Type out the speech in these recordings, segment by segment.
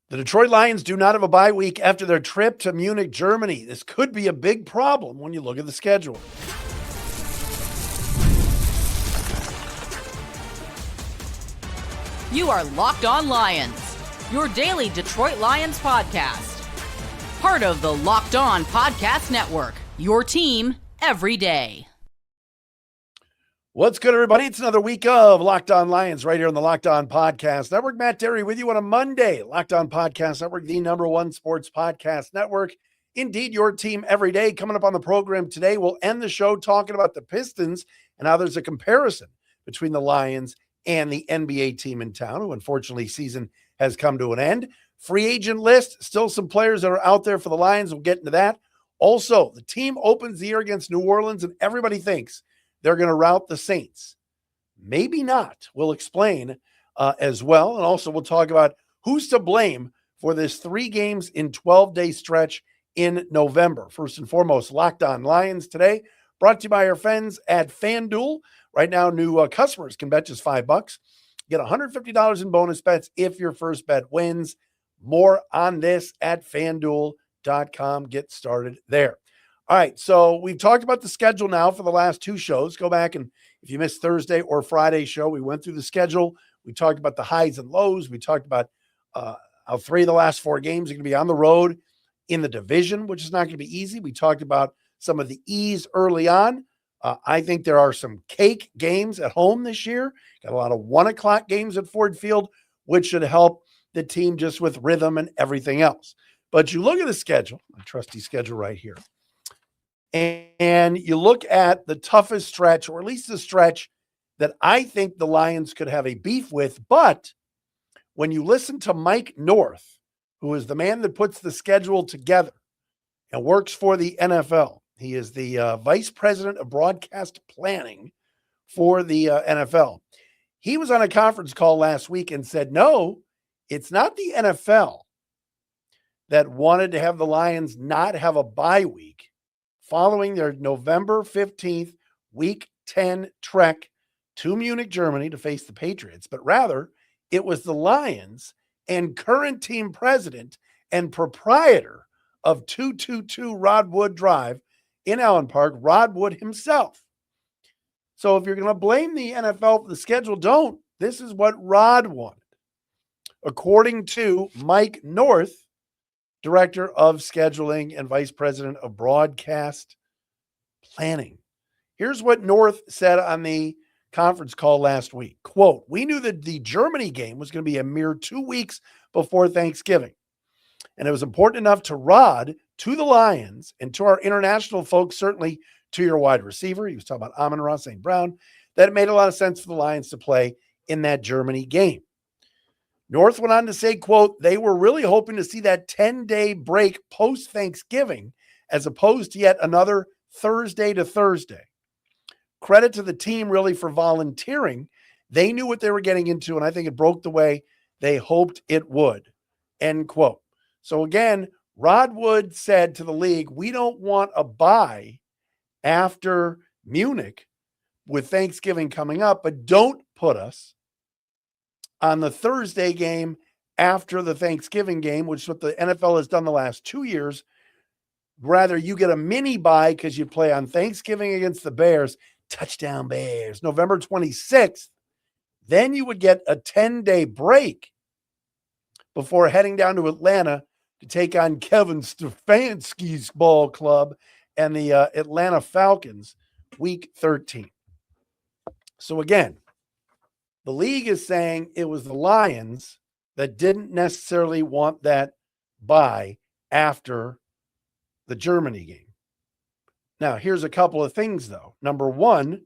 The Detroit Lions do not have a bye week after their trip to Munich, Germany. This could be a big problem when you look at the schedule. You are Locked On Lions, your daily Detroit Lions podcast. Part of the Locked On Podcast Network, your team every day. What's good, everybody? It's another week of Locked On Lions right here on the Locked On Podcast Network. Matt Dery with you on a Monday. Locked On Podcast Network, the number one sports podcast network. Indeed, your team every day. Coming up on the program today, we'll end the show talking about the Pistons and how there's a comparison between the Lions and the NBA team in town, who unfortunately season has come to an end. Free agent list, still some players that are out there for the Lions. We'll get into that. Also, the team opens the year against New Orleans, and everybody thinks they're going to rout the Saints. Maybe not. We'll explain as well. And also we'll talk about who's to blame for this 3 games in 12-day stretch in November. First and foremost, Locked On Lions today, brought to you by our friends at FanDuel. Right now, new customers can bet just $5. Get $150 in bonus bets if your first bet wins. More on this at FanDuel.com. Get started there. All right, so we've talked about the schedule now for the last 2 shows. Go back, and if you missed Thursday or Friday's show, we went through the schedule. We talked about the highs and lows. We talked about how 3 of the last 4 games are going to be on the road in the division, which is not going to be easy. We talked about some of the ease early on. I think there are some cake games at home this year. Got a lot of 1 o'clock games at Ford Field, which should help the team just with rhythm and everything else. But you look at the schedule, my trusty schedule right here, and you look at the toughest stretch, or at least the stretch that I think the Lions could have a beef with. But when you listen to Mike North, who is the man that puts the schedule together and works for the NFL, he is the vice president of broadcast planning for the NFL. He was on a conference call last week and said, no, it's not the NFL that wanted to have the Lions not have a bye week following their November 15th, Week 10 trek to Munich, Germany to face the Patriots, but rather it was the Lions and current team president and proprietor of 222 Rod Wood Drive in Allen Park, Rod Wood himself. So if you're going to blame the NFL for the schedule, don't. This is what Rod wanted. According to Mike North, Director of Scheduling and Vice President of Broadcast Planning. Here's what North said on the conference call last week. Quote, we knew that the Germany game was going to be a mere 2 weeks before Thanksgiving. And it was important enough to Rod, to the Lions, and to our international folks, certainly to your wide receiver, he was talking about Amon-Ra, St. Brown, that it made a lot of sense for the Lions to play in that Germany game. North went on to say, quote, they were really hoping to see that 10-day break post-Thanksgiving as opposed to yet another Thursday to Thursday. Credit to the team really for volunteering. They knew what they were getting into, and I think it broke the way they hoped it would, end quote. So again, Rod Wood said to the league, we don't want a bye after Munich with Thanksgiving coming up, but don't put us on the Thursday game after the Thanksgiving game, which is what the NFL has done the last 2 years. Rather, you get a mini bye because you play on Thanksgiving against the Bears, touchdown Bears, November 26th. Then you would get a 10-day break before heading down to Atlanta to take on Kevin Stefanski's ball club and the Atlanta Falcons, Week 13. So again, the league is saying it was the Lions that didn't necessarily want that bye after the Germany game. Now, here's a couple of things, though. Number one,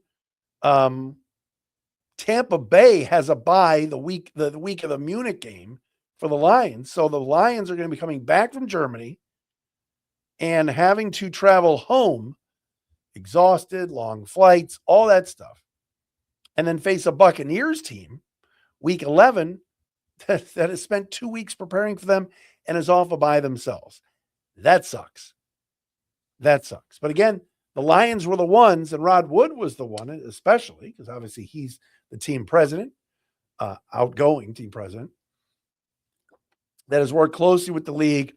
Tampa Bay has a bye the week of the Munich game for the Lions. So the Lions are going to be coming back from Germany and having to travel home, exhausted, long flights, all that stuff, and then face a Buccaneers team, Week 11, that has spent 2 weeks preparing for them and is off a bye themselves. That sucks. That sucks. But again, the Lions were the ones, and Rod Wood was the one, especially, because obviously he's the team president, outgoing team president. that has worked closely with the league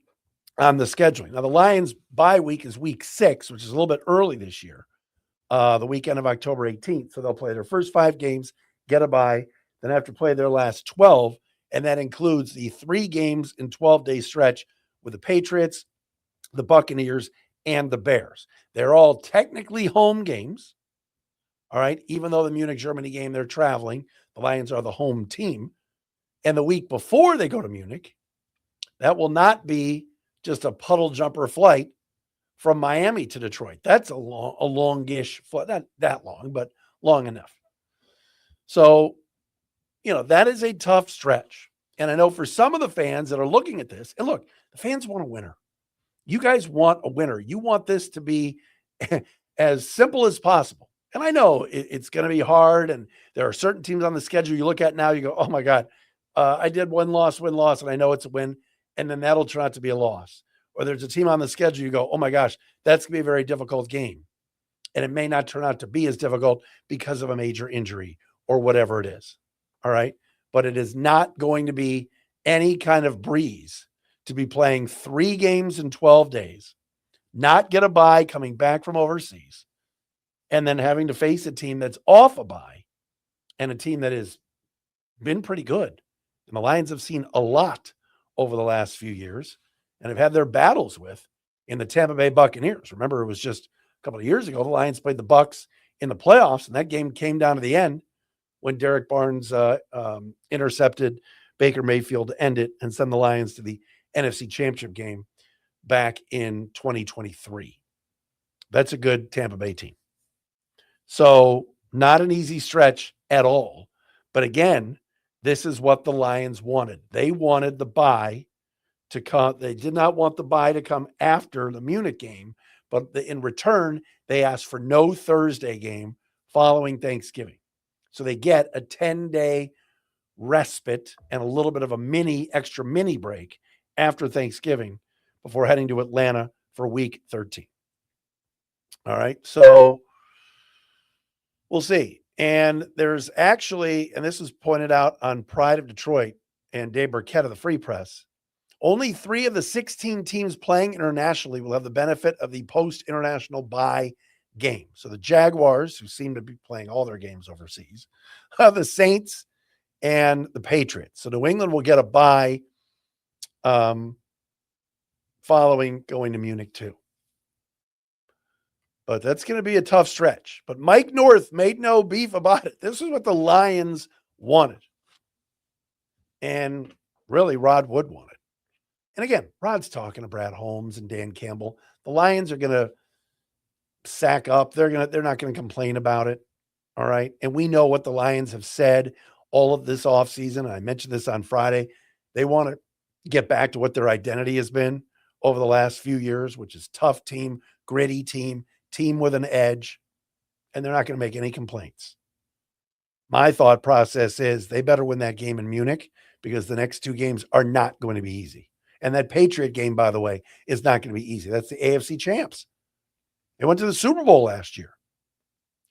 on the scheduling. Now, the Lions bye week is week 6, which is a little bit early this year, the weekend of October 18th. So they'll play their first 5 games, get a bye, then have to play their last 12. And that includes the 3 games in 12-day stretch with the Patriots, the Buccaneers, and the Bears. They're all technically home games. All right. Even though the Munich, Germany game, they're traveling, the Lions are the home team. And the week before they go to Munich, that will not be just a puddle jumper flight from Miami to Detroit. That's a longish flight, not that long, but long enough. So, that is a tough stretch. And I know for some of the fans that are looking at this, and look, the fans want a winner. You guys want a winner. You want this to be as simple as possible. And I know it's going to be hard. And there are certain teams on the schedule you look at now, you go, oh my God, I did win, loss, and I know it's a win. And then that'll turn out to be a loss. Or there's a team on the schedule, you go, oh my gosh, that's going to be a very difficult game. And it may not turn out to be as difficult because of a major injury or whatever it is. All right. But it is not going to be any kind of breeze to be playing 3 games in 12 days, not get a bye coming back from overseas, and then having to face a team that's off a bye and a team that has been pretty good. And the Lions have seen a lot over the last few years and have had their battles with in the Tampa Bay Buccaneers. Remember, it was just a couple of years ago, the Lions played the Bucs in the playoffs, and that game came down to the end when Derek Barnes intercepted Baker Mayfield to end it and send the Lions to the NFC Championship game back in 2023. That's a good Tampa Bay team. So not an easy stretch at all. But again, this is what the Lions wanted. They wanted the bye to come. They did not want the bye to come after the Munich game, but in return, they asked for no Thursday game following Thanksgiving. So they get a 10-day respite and a little bit of a extra mini break after Thanksgiving before heading to Atlanta for week 13. All right. So we'll see. And there's actually, and this was pointed out on Pride of Detroit and Dave Burkett of the Free Press, only 3 of the 16 teams playing internationally will have the benefit of the post-international bye game. So the Jaguars, who seem to be playing all their games overseas, the Saints, and the Patriots. So New England will get a bye following going to Munich too. But that's going to be a tough stretch. But Mike North made no beef about it. This is what the Lions wanted. And really, Rod Wood wanted. And again, Rod's talking to Brad Holmes and Dan Campbell. The Lions are going to sack up. They're not going to complain about it. All right. And we know what the Lions have said all of this offseason. I mentioned this on Friday. They want to get back to what their identity has been over the last few years, which is tough team, gritty team with an edge, and they're not going to make any complaints. My thought process is they better win that game in Munich because the next 2 games are not going to be easy. And that Patriot game, by the way, is not going to be easy. That's the AFC champs. They went to the Super Bowl last year.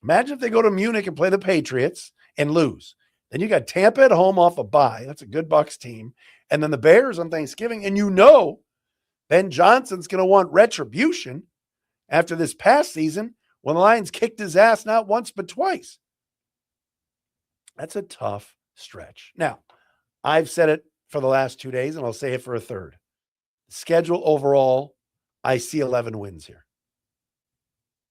Imagine if they go to Munich and play the Patriots and lose. Then you got Tampa at home off a bye. That's a good Bucs team. And then the Bears on Thanksgiving. And Ben Johnson's going to want retribution after this past season when the Lions kicked his ass not once but twice. That's a tough stretch. Now, I've said it for the last 2 days, and I'll say it for a third. Schedule overall, I see 11 wins here.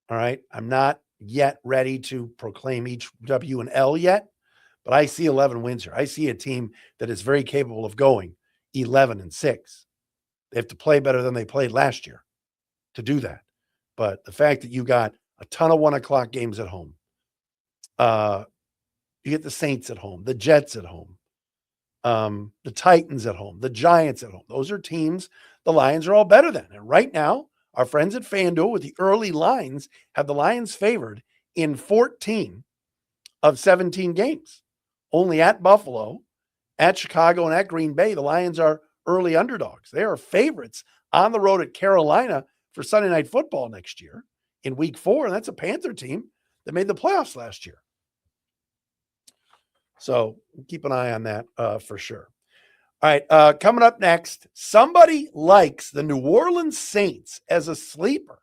All right. I'm not yet ready to proclaim each W and L yet, but I see 11 wins here. I see a team that is very capable of going 11-6. They have to play better than they played last year to do that. But the fact that you got a ton of 1:00 games at home, you get the Saints at home, the Jets at home, the Titans at home, the Giants at home. Those are teams the Lions are all better than. And right now, our friends at FanDuel with the early lines have the Lions favored in 14 of 17 games. Only at Buffalo, at Chicago, and at Green Bay, the Lions are early underdogs. They are favorites on the road at Carolina for Sunday Night Football next year in week 4. And that's a Panther team that made the playoffs last year. So keep an eye on that for sure. All right, coming up next, somebody likes the New Orleans Saints as a sleeper.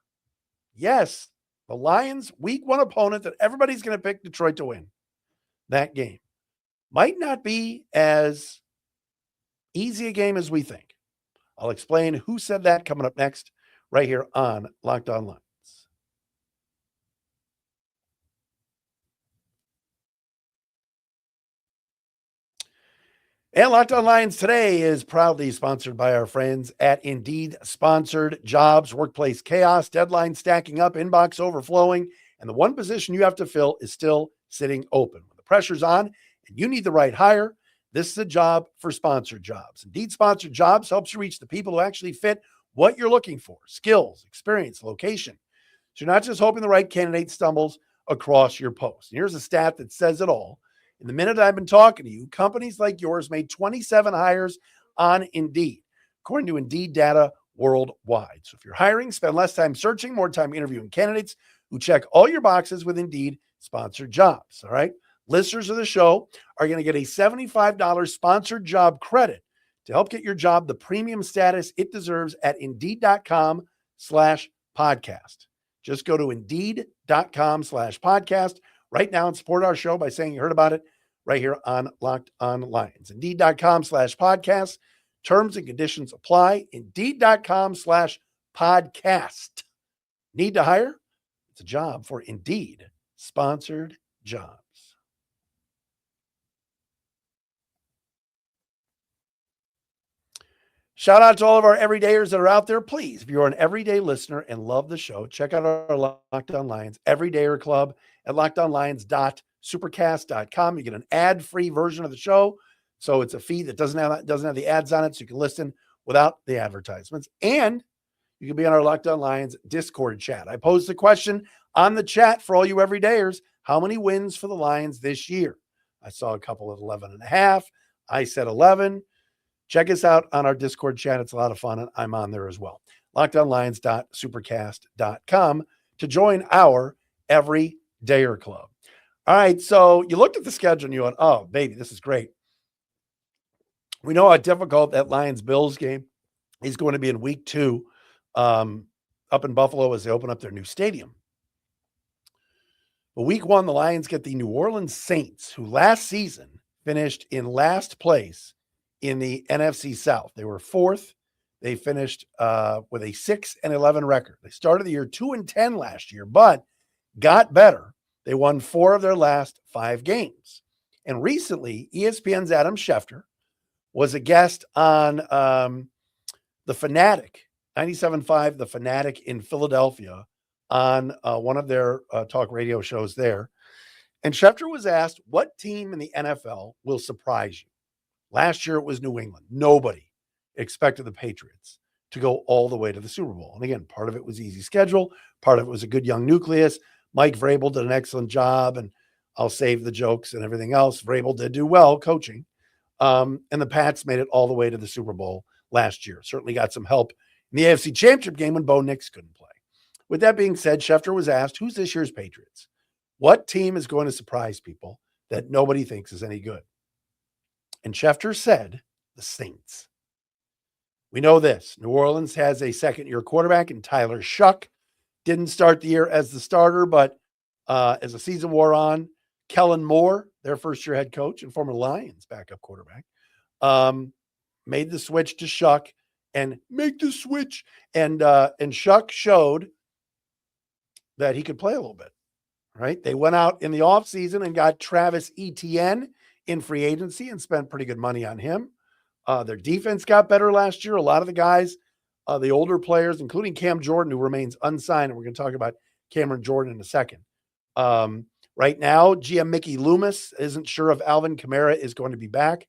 Yes, the Lions, week one opponent that everybody's going to pick Detroit to win that game. Might not be as easy a game as we think. I'll explain who said that coming up next right here on Locked On Lions. And Locked On Lions today is proudly sponsored by our friends at Indeed. Sponsored jobs, workplace chaos, deadline stacking up, inbox overflowing, and the one position you have to fill is still sitting open. When the pressure's on and you need the right hire, this is a job for sponsored jobs. Indeed Sponsored Jobs helps you reach the people who actually fit what you're looking for: skills, experience, location. So you're not just hoping the right candidate stumbles across your post. And here's a stat that says it all. In the minute I've been talking to you, companies like yours made 27 hires on Indeed, according to Indeed data worldwide. So if you're hiring, spend less time searching, more time interviewing candidates who check all your boxes with Indeed Sponsored Jobs. All right. Listeners of the show are going to get a $75 sponsored job credit to help get your job the premium status it deserves at Indeed.com/podcast. Just go to Indeed.com/podcast right now and support our show by saying you heard about it right here on Locked On Lions. Indeed.com/podcast. Terms and conditions apply. Indeed.com/podcast. Need to hire? It's a job for Indeed Sponsored Jobs. Shout out to all of our everydayers that are out there. Please, if you're an everyday listener and love the show, check out our Locked On Lions Everydayer Club at lockedonlions.supercast.com. You get an ad-free version of the show. So it's a feed that doesn't have the ads on it, so you can listen without the advertisements. And you can be on our Locked On Lions Discord chat. I posed a question on the chat for all you everydayers. How many wins for the Lions this year? I saw a couple at 11.5. I said 11. Check us out on our Discord chat. It's a lot of fun, and I'm on there as well. LockedOnLions.supercast.com to join our Everydayer Club. All right, so you looked at the schedule and you went, oh, baby, this is great. We know how difficult that Lions-Bills game is going to be in week 2 up in Buffalo as they open up their new stadium. But week 1, the Lions get the New Orleans Saints, who last season finished in last place in the NFC South. They were 4th. They finished with a 6-11 record. They started the year 2-10 last year, but got better. They won 4 of their last 5 games. And recently, ESPN's Adam Schefter was a guest on The Fanatic, 97.5 The Fanatic in Philadelphia, on one of their talk radio shows there. And Schefter was asked, what team in the NFL will surprise you? Last year, it was New England. Nobody expected the Patriots to go all the way to the Super Bowl. And again, part of it was easy schedule. Part of it was a good young nucleus. Mike Vrabel did an excellent job, and I'll save the jokes and everything else. Vrabel did do well coaching. And the Pats made it all the way to the Super Bowl last year. Certainly got some help in the AFC Championship game when Bo Nix couldn't play. With that being said, Schefter was asked, who's this year's Patriots? What team is going to surprise people that nobody thinks is any good? And Schefter said, the Saints. We know this. New Orleans has a second-year quarterback in Tyler Shuck. Didn't start the year as the starter, but as the season wore on, Kellen Moore, their first-year head coach and former Lions backup quarterback, made the switch to Shuck and Shuck showed that he could play a little bit, right? They went out in the offseason and got Travis Etienne in free agency and spent pretty good money on him. Their defense got better last year. A lot of the guys, the older players, including Cam Jordan, who remains unsigned, and we're going to talk about Cameron Jordan in a second. Right now, GM Mickey Loomis isn't sure if Alvin Kamara is going to be back,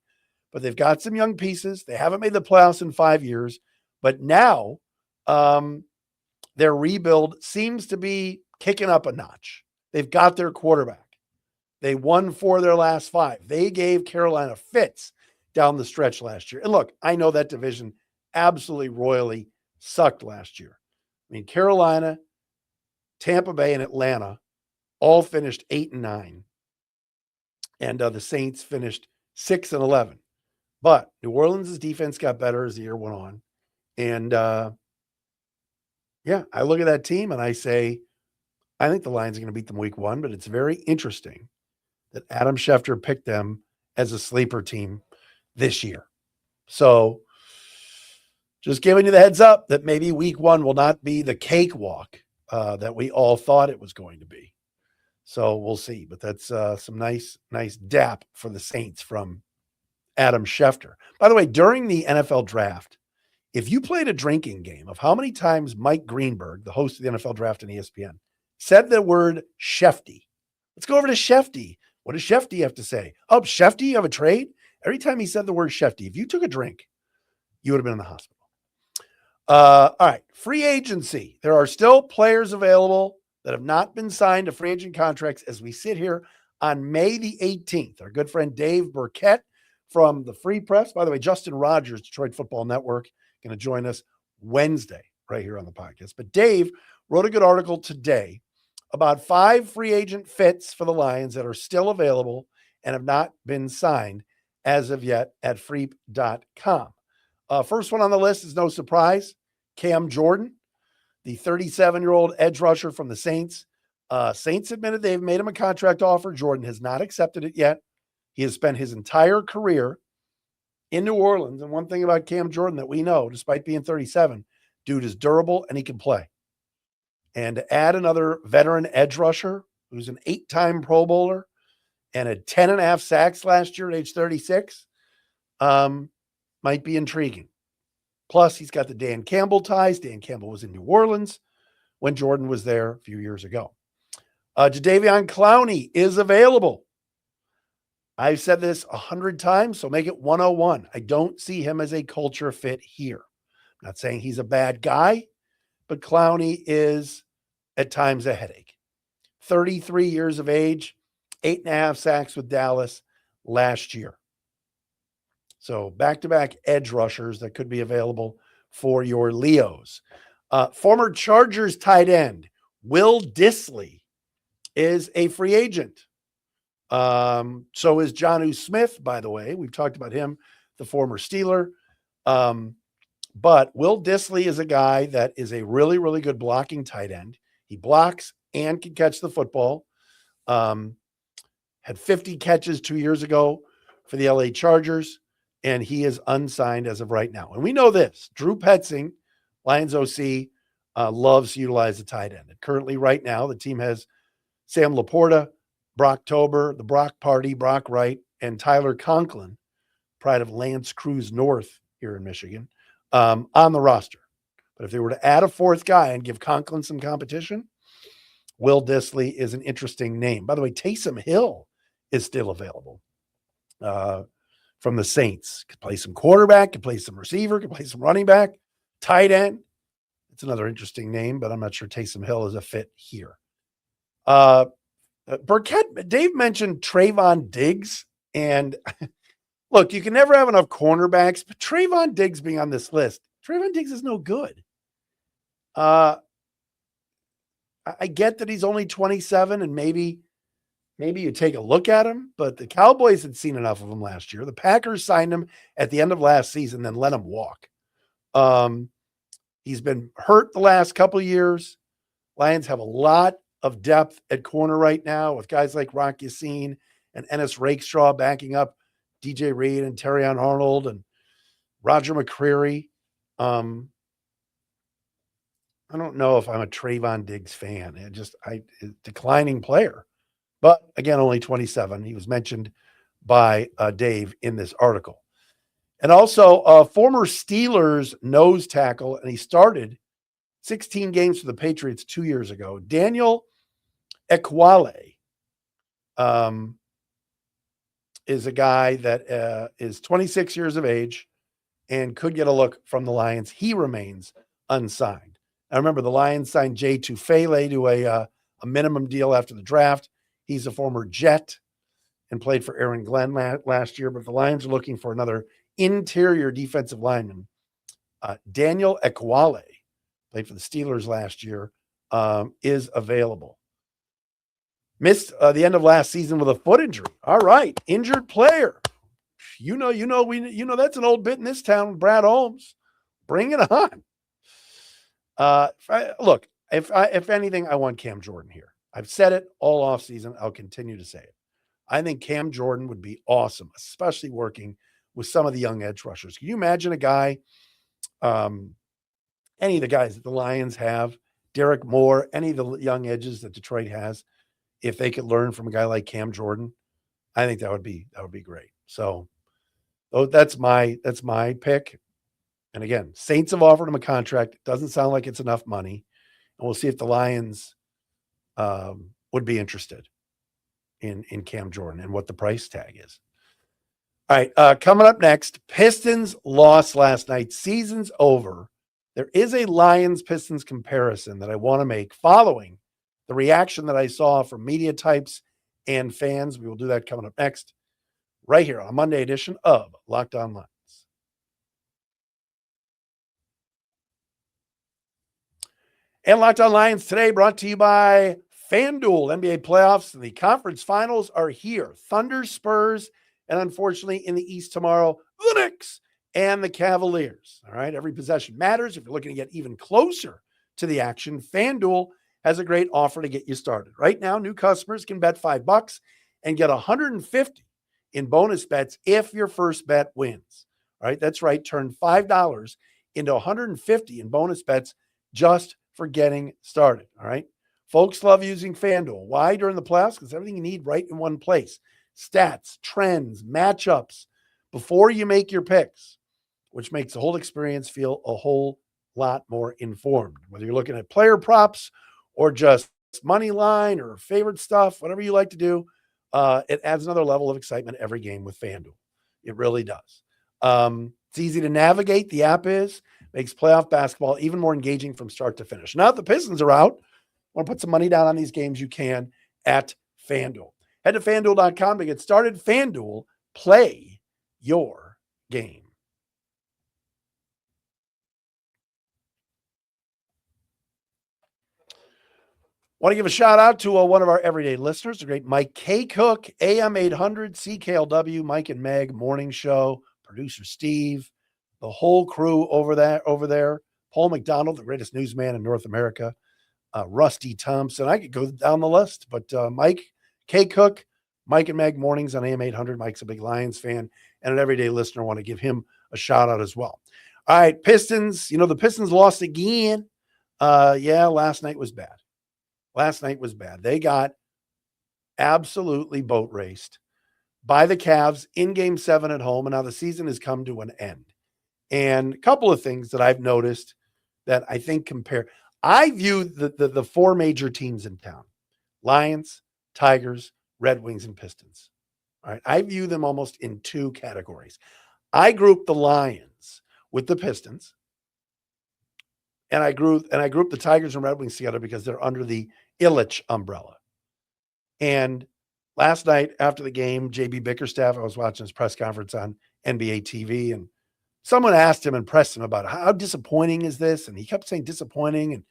but they've got some young pieces. They haven't made the playoffs in 5 years, but now their rebuild seems to be kicking up a notch. They've got their quarterback. They won 4 of their last 5. They gave Carolina fits down the stretch last year. And look, I know that division absolutely royally sucked last year. I mean, Carolina, Tampa Bay, and Atlanta all finished 8-9. And the Saints finished 6-11. But New Orleans' defense got better as the year went on. And yeah, I look at that team and I say, I think the Lions are going to beat them week 1, but it's very interesting that Adam Schefter picked them as a sleeper team this year. So just giving you the heads up that maybe week 1 will not be the cakewalk that we all thought it was going to be. So we'll see. But that's some nice dap for the Saints from Adam Schefter. By the way, during the NFL draft, if you played a drinking game of how many times Mike Greenberg, the host of the NFL draft on ESPN, said the word Shefty. Let's go over to Shefty. What does Shefty have to say? Oh, Shefty, you have a trade? Every time he said the word Shefty, if you took a drink, you would have been in the hospital. All right, free agency. There are still players available that have not been signed to free agent contracts as we sit here on May the 18th. Our good friend Dave Burkett from the Free Press. By the way, Justin Rogers, Detroit Football Network, going to join us Wednesday right here on the podcast. But Dave wrote a good article today about 5 free agent fits for the Lions that are still available and have not been signed as of yet at freep.com. First one on the list is no surprise, Cam Jordan, the 37-year-old edge rusher from the Saints. Saints admitted they've made him a contract offer. Jordan has not accepted it yet. He has spent his entire career in New Orleans. And one thing about Cam Jordan that we know, despite being 37, dude is durable and he can play. And to add another veteran edge rusher who's an 8-time Pro Bowler and had 10.5 sacks last year at age 36 might be intriguing. Plus, he's got the Dan Campbell ties. Dan Campbell was in New Orleans when Jordan was there a few years ago. Jadeveon Clowney is available. I've said this 100 times, so make it 101. I don't see him as a culture fit here. I'm not saying he's a bad guy, but Clowney is at times a headache. 33 years of age, 8.5 sacks with Dallas last year. So back-to-back edge rushers that could be available for your Leos. Former Chargers tight end Will Dissly is a free agent. So is Jonnu Smith, by the way. We've talked about him, the former Steeler. But Will Dissly is a guy that is a really, really good blocking tight end. He blocks and can catch the football. Had 50 catches 2 years ago for the LA Chargers, and he is unsigned as of right now. And we know this. Drew Petzing, Lions OC, loves to utilize the tight end. And currently, right now, the team has Sam Laporta, Brock Tober, the Brock Party, Brock Wright, and Tyler Conklin, pride of Lance Cruz North here in Michigan, on the roster. But if they were to add a 4th guy and give Conklin some competition, Will Dissly is an interesting name. By the way, Taysom Hill is still available from the Saints. Could play some quarterback, could play some receiver, could play some running back, tight end. It's another interesting name, but I'm not sure Taysom Hill is a fit here. Burkett, Dave mentioned Trayvon Diggs, and look, you can never have enough cornerbacks, but Trayvon Diggs being on this list, Trayvon Diggs is no good. I get that he's only 27 and maybe you take a look at him, but the Cowboys had seen enough of him last year. The Packers signed him at the end of last season, then let him walk. He's been hurt the last couple of years. Lions have a lot of depth at corner right now with guys like Rock Yassin and Ennis Rakestraw backing up DJ Reed and Terrion Arnold and Roger McCreary. I don't know if I'm a Trayvon Diggs fan. Declining player. But again, only 27. He was mentioned by Dave in this article. And also a former Steelers nose tackle, and he started 16 games for the Patriots 2 years ago. Daniel Ekwale is a guy that is 26 years of age and could get a look from the Lions. He remains unsigned. I remember the Lions signed Jay Tufele to a minimum deal after the draft. He's a former Jet and played for Aaron Glenn last year, but the Lions are looking for another interior defensive lineman. Daniel Ekwale, played for the Steelers last year, is available. Missed the end of last season with a foot injury. All right, injured player. That's an old bit in this town, Brad Holmes. Bring it on. If anything, I want Cam Jordan here. I've said it all offseason. I'll continue to say it. I think Cam Jordan would be awesome, especially working with some of the young edge rushers. Can you imagine a guy, any of the guys that the Lions have, Derek Moore, any of the young edges that Detroit has, if they could learn from a guy like Cam Jordan, I think that would be great. So that's my pick. And again, Saints have offered him a contract. It doesn't sound like it's enough money. And we'll see if the Lions would be interested in Cam Jordan and what the price tag is. All right, coming up next, Pistons lost last night. Season's over. There is a Lions-Pistons comparison that I want to make following the reaction that I saw from media types and fans. We will do that coming up next, right here on a Monday edition of Locked On Lions. And Locked On Lions today brought to you by FanDuel. NBA playoffs and the conference finals are here. Thunder, Spurs, and unfortunately in the East tomorrow, the Knicks and the Cavaliers. All right, every possession matters. If you're looking to get even closer to the action, FanDuel has a great offer to get you started. Right now, new customers can bet $5 and get $150 in bonus bets if your first bet wins. All right, that's right. Turn $5 into $150 in bonus bets just for getting started. All right. Folks love using FanDuel. Why? During the playoffs? Because everything you need right in one place. Stats, trends, matchups before you make your picks, which makes the whole experience feel a whole lot more informed. Whether you're looking at player props or just money line or favorite stuff, whatever you like to do, it adds another level of excitement every game with FanDuel. It really does. It's easy to navigate. The app makes playoff basketball even more engaging from start to finish. Now that the Pistons are out, want to put some money down on these games, you can at FanDuel. Head to FanDuel.com to get started. FanDuel, play your game. Want to give a shout out to one of our everyday listeners, the great Mike K. Cook, AM 800, CKLW, Mike and Meg Morning Show, producer Steve, the whole crew over there, Paul McDonald, the greatest newsman in North America, Rusty Thompson. I could go down the list, but Mike K. Cook, Mike and Meg Mornings on AM 800. Mike's a big Lions fan and an everyday listener. I want to give him a shout out as well. All right, Pistons. The Pistons lost again. Last night was bad. They got absolutely boat raced by the Cavs in Game 7 at home, and now the season has come to an end. And a couple of things that I've noticed that I think I view the four major teams in town: Lions, Tigers, Red Wings, and Pistons. All right, I view them almost in two categories. I group the Lions with the Pistons, and I group the Tigers and Red Wings together because they're under the Ilitch umbrella. And last night after the game, JB Bickerstaff, I was watching his press conference on NBA TV, and someone asked him and pressed him about how disappointing is this? And he kept saying disappointing.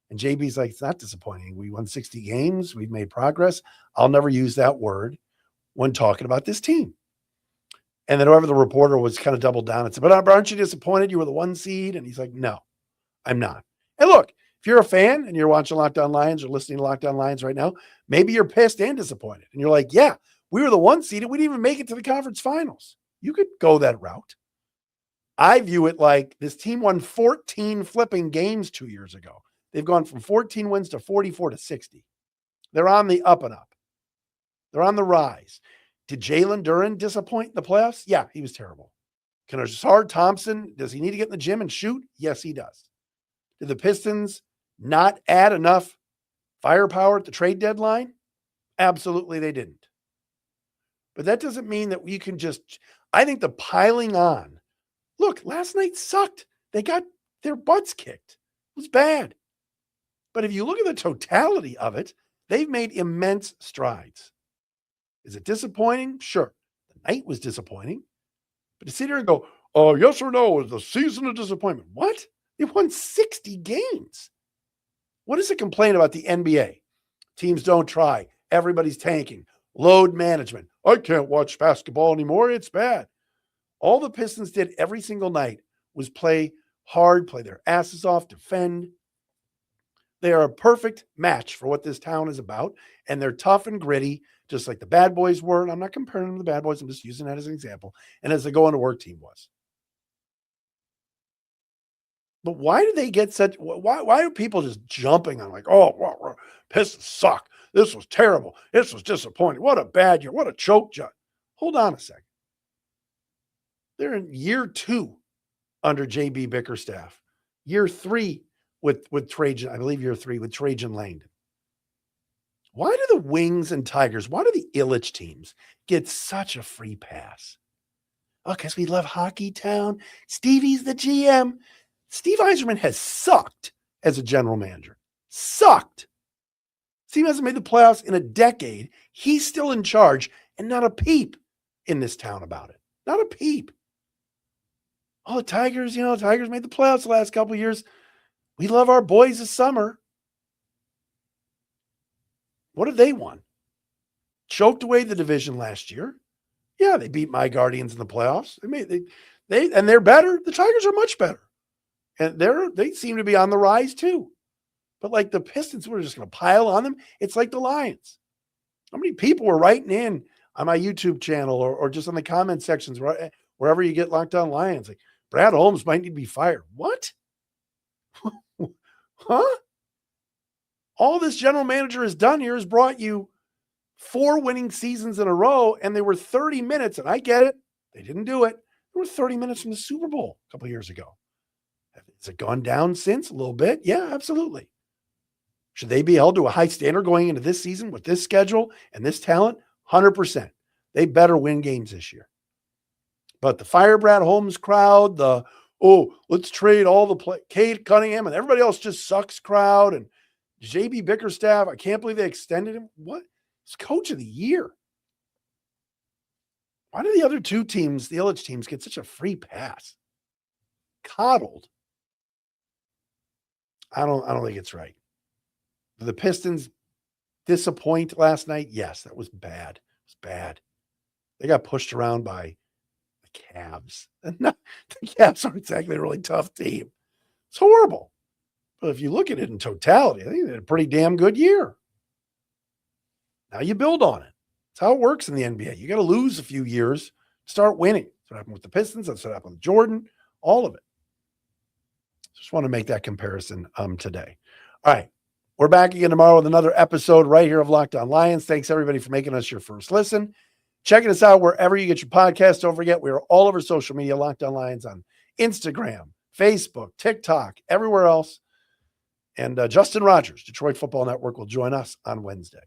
And JB's like, it's not disappointing. We won 60 games. We've made progress. I'll never use that word when talking about this team. And then whoever the reporter was kind of doubled down and said, but aren't you disappointed? You were the 1 seed. And he's like, no, I'm not. And look, if you're a fan and you're watching Locked On Lions or listening to Locked On Lions right now, maybe you're pissed and disappointed. And you're like, yeah, we were the 1 seed and we didn't even make it to the conference finals. You could go that route. I view it like this team won 14 flipping games 2 years ago. They've gone from 14 wins to 44 to 60. They're on the up and up. They're on the rise. Did Jalen Duren disappoint in the playoffs? Yeah, he was terrible. Can Ashard Thompson, does he need to get in the gym and shoot? Yes, he does. Did the Pistons not add enough firepower at the trade deadline? Absolutely, they didn't. But that doesn't mean that we can I think the piling on. Look, last night sucked. They got their butts kicked. It was bad. But if you look at the totality of it, they've made immense strides. Is it disappointing? Sure. The night was disappointing. But to sit here and go, oh, yes or no, is the season of disappointment? What? They won 60 games. What is a complaint about the NBA? Teams don't try. Everybody's tanking. Load management. I can't watch basketball anymore. It's bad. All the Pistons did every single night was play hard, play their asses off, defend. They are a perfect match for what this town is about, and they're tough and gritty, just like the Bad Boys were. And I'm not comparing them to the Bad Boys. I'm just using that as an example. And as the go-into-work team was. But why do they get such? Why are people just jumping on like, oh, Pistons suck. This was terrible. This was disappointing. What a bad year. What a choke job. Hold on a second. They're in year 2 under JB Bickerstaff. Year 3 with Trajan. I believe year 3 with Trajan Langdon. Why do the Wings and Tigers, why do the Illich teams get such a free pass? Oh, because we love Hockey Town. Stevie's the GM. Steve Yzerman has sucked as a general manager. Sucked. Steve hasn't made the playoffs in a decade. He's still in charge, and not a peep in this town about it. Not a peep. Oh, the Tigers, Tigers made the playoffs the last couple of years. We love our boys this summer. What have they won? Choked away the division last year. Yeah, they beat my Guardians in the playoffs. They're better. The Tigers are much better. And they seem to be on the rise too. But like the Pistons, we're just going to pile on them. It's like the Lions. How many people were writing in on my YouTube channel or just on the comment sections, wherever you get Locked On Lions, like Brad Holmes might need to be fired. What? Huh? All this general manager has done here is brought you 4 winning seasons in a row, and they were 30 minutes, and I get it. They didn't do it. They were 30 minutes from the Super Bowl a couple of years ago. Has it gone down since? A little bit? Yeah, absolutely. Should they be held to a high standard going into this season with this schedule and this talent? 100%. They better win games this year. But the fire Brad Holmes crowd, let's trade all the Cade Cunningham and everybody else just sucks crowd, and JB Bickerstaff, I can't believe they extended him. What? He's coach of the year. Why do the other 2 teams, the Illich teams, get such a free pass? Coddled. I don't think it's right. The Pistons disappoint last night. Yes, that was bad. It was bad. They got pushed around by the Cavs. And the Cavs aren't exactly a really tough team. It's horrible. But if you look at it in totality, I think they had a pretty damn good year. Now you build on it. That's how it works in the NBA. You got to lose a few years to start winning. That's what happened with the Pistons. That's what happened with Jordan. All of it. Just want to make that comparison today. All right. We're back again tomorrow with another episode right here of Locked On Lions. Thanks, everybody, for making us your first listen. Checking us out wherever you get your podcast. Don't forget, we are all over social media, Locked On Lions on Instagram, Facebook, TikTok, everywhere else. And Justin Rogers, Detroit Football Network, will join us on Wednesday.